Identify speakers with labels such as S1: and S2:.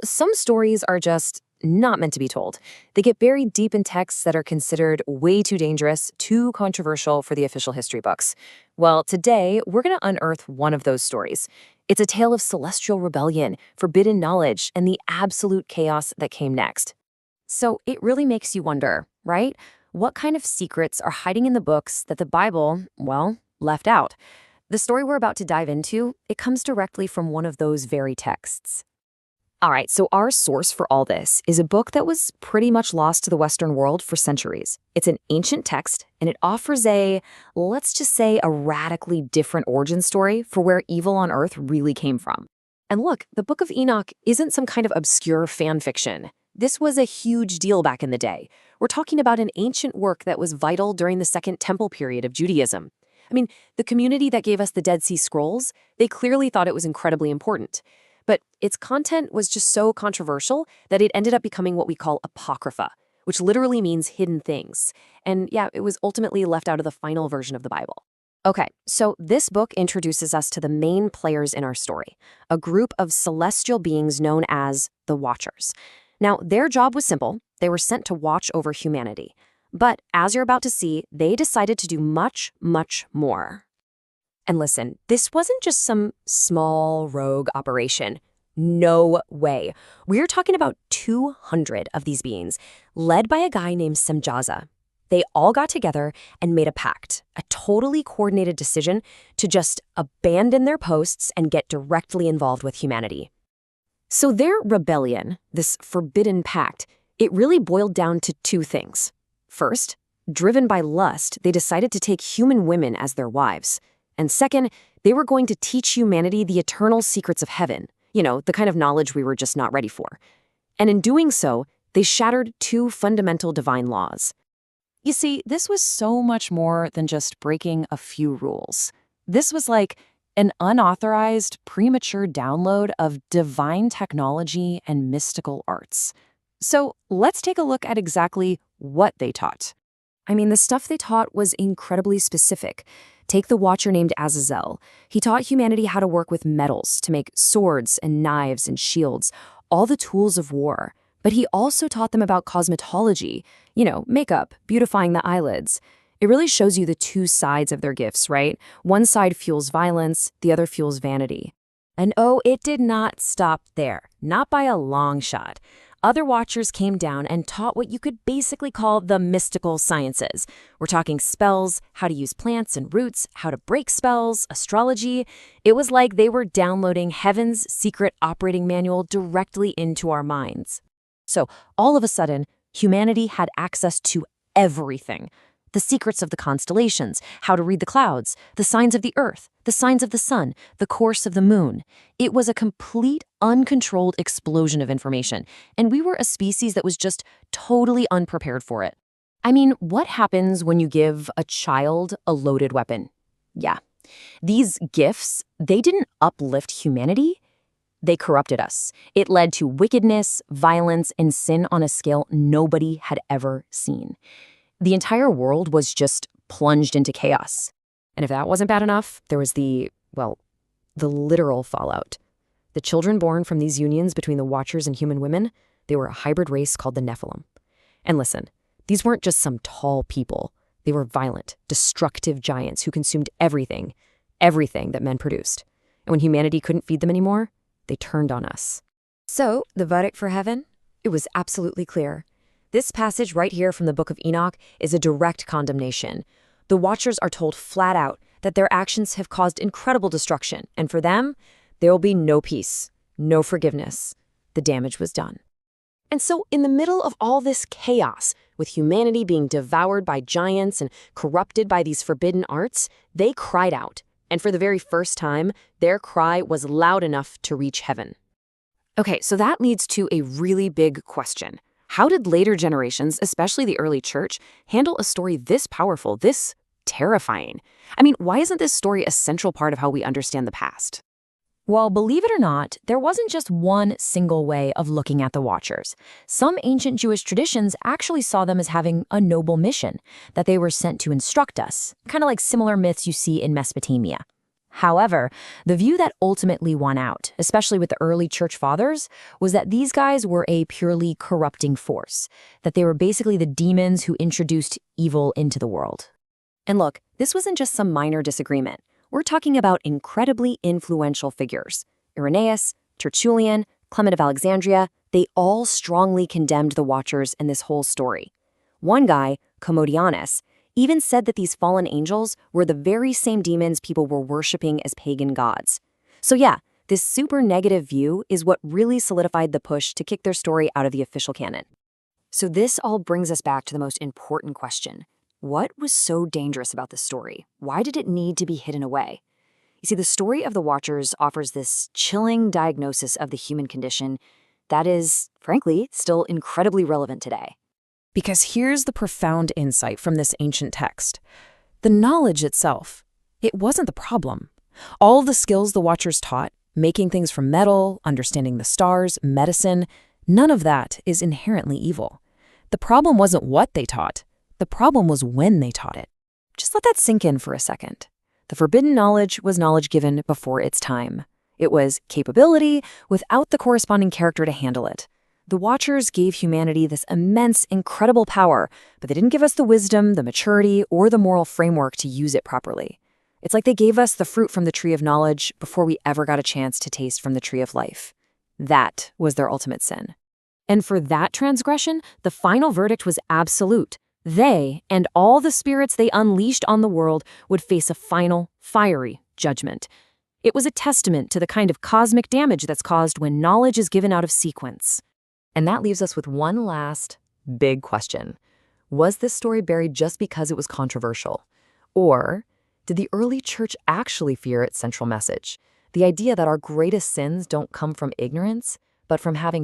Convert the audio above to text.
S1: Some stories are just not meant to be told. They get buried deep in texts that are considered way too dangerous, too controversial for the official history books. Well, today, we're going to unearth one of those stories. It's a tale of celestial rebellion, forbidden knowledge, and the absolute chaos that came next. So it really makes you wonder, right? What kind of secrets are hiding in the books that the Bible, well, left out? The story we're about to dive into, it comes directly from one of those very texts. All right, so our source for all this is a book that was pretty much lost to the Western world for centuries. It's an ancient text, and it offers let's just say, a radically different origin story for where evil on Earth really came from. And look, the Book of Enoch isn't some kind of obscure fan fiction. This was a huge deal back in the day. We're talking about an ancient work that was vital during the Second Temple period of Judaism. I mean, the community that gave us the Dead Sea Scrolls, they clearly thought it was incredibly important. But its content was just so controversial that it ended up becoming what we call apocrypha, which literally means hidden things. And yeah, it was ultimately left out of the final version of the Bible. Okay, so this book introduces us to the main players in our story, a group of celestial beings known as the Watchers. Now, their job was simple. They were sent to watch over humanity. But as you're about to see, they decided to do much, much more. And listen, this wasn't just some small rogue operation. No way. We're talking about 200 of these beings, led by a guy named Semjaza. They all got together and made a pact, a totally coordinated decision to just abandon their posts and get directly involved with humanity. So their rebellion, this forbidden pact, it really boiled down to two things. First, driven by lust, they decided to take human women as their wives. And second, they were going to teach humanity the eternal secrets of heaven, the kind of knowledge we were just not ready for. And in doing so, they shattered two fundamental divine laws. You see, this was so much more than just breaking a few rules. This was like an unauthorized, premature download of divine technology and mystical arts. So let's take a look at exactly what they taught. I mean, the stuff they taught was incredibly specific. Take the Watcher named Azazel. He taught humanity how to work with metals to make swords and knives and shields, all the tools of war. But he also taught them about cosmetology, makeup, beautifying the eyelids. It really shows you the two sides of their gifts, right? One side fuels violence, the other fuels vanity. And oh, it did not stop there, not by a long shot. Other Watchers came down and taught what you could basically call the mystical sciences. We're talking spells, how to use plants and roots, how to break spells, astrology. It was like they were downloading heaven's secret operating manual directly into our minds. So all of a sudden, humanity had access to everything. The secrets of the constellations, how to read the clouds, the signs of the earth, the signs of the sun, the course of the moon. It was a complete, uncontrolled explosion of information, and we were a species that was just totally unprepared for it. I mean, what happens when you give a child a loaded weapon? Yeah, these gifts, they didn't uplift humanity. They corrupted us. It led to wickedness, violence, and sin on a scale nobody had ever seen. The entire world was just plunged into chaos. And if that wasn't bad enough, there was the literal fallout. The children born from these unions between the Watchers and human women, they were a hybrid race called the Nephilim. And listen, these weren't just some tall people. They were violent, destructive giants who consumed everything that men produced. And when humanity couldn't feed them anymore, they turned on us. So, the verdict for heaven? It was absolutely clear. This passage right here from the Book of Enoch is a direct condemnation. The Watchers are told flat out that their actions have caused incredible destruction, and for them, there will be no peace, no forgiveness. The damage was done. And so, in the middle of all this chaos, with humanity being devoured by giants and corrupted by these forbidden arts, they cried out. And for the very first time, their cry was loud enough to reach heaven. Okay, so that leads to a really big question. How did later generations, especially the early church, handle a story this powerful, this terrifying? I mean, why isn't this story a central part of how we understand the past? Well, believe it or not, there wasn't just one single way of looking at the Watchers. Some ancient Jewish traditions actually saw them as having a noble mission, that they were sent to instruct us, kind of like similar myths you see in Mesopotamia. However, the view that ultimately won out, especially with the early church fathers, was that these guys were a purely corrupting force, that they were basically the demons who introduced evil into the world. And look, this wasn't just some minor disagreement. We're talking about incredibly influential figures. Irenaeus, Tertullian, Clement of Alexandria, they all strongly condemned the Watchers in this whole story. One guy, Commodianus, even said that these fallen angels were the very same demons people were worshipping as pagan gods. So yeah, this super negative view is what really solidified the push to kick their story out of the official canon. So this all brings us back to the most important question. What was so dangerous about this story? Why did it need to be hidden away? You see, the story of the Watchers offers this chilling diagnosis of the human condition that is, frankly, still incredibly relevant today.
S2: Because here's the profound insight from this ancient text. The knowledge itself, it wasn't the problem. All the skills the Watchers taught, making things from metal, understanding the stars, medicine, none of that is inherently evil. The problem wasn't what they taught. The problem was when they taught it.
S1: Just let that sink in for a second. The forbidden knowledge was knowledge given before its time. It was capability without the corresponding character to handle it. The Watchers gave humanity this immense, incredible power, but they didn't give us the wisdom, the maturity, or the moral framework to use it properly. It's like they gave us the fruit from the tree of knowledge before we ever got a chance to taste from the tree of life. That was their ultimate sin. And for that transgression, the final verdict was absolute. They, and all the spirits they unleashed on the world, would face a final, fiery judgment. It was a testament to the kind of cosmic damage that's caused when knowledge is given out of sequence. And that leaves us with one last big question. Was this story buried just because it was controversial? Or did the early church actually fear its central message? The idea that our greatest sins don't come from ignorance, but from having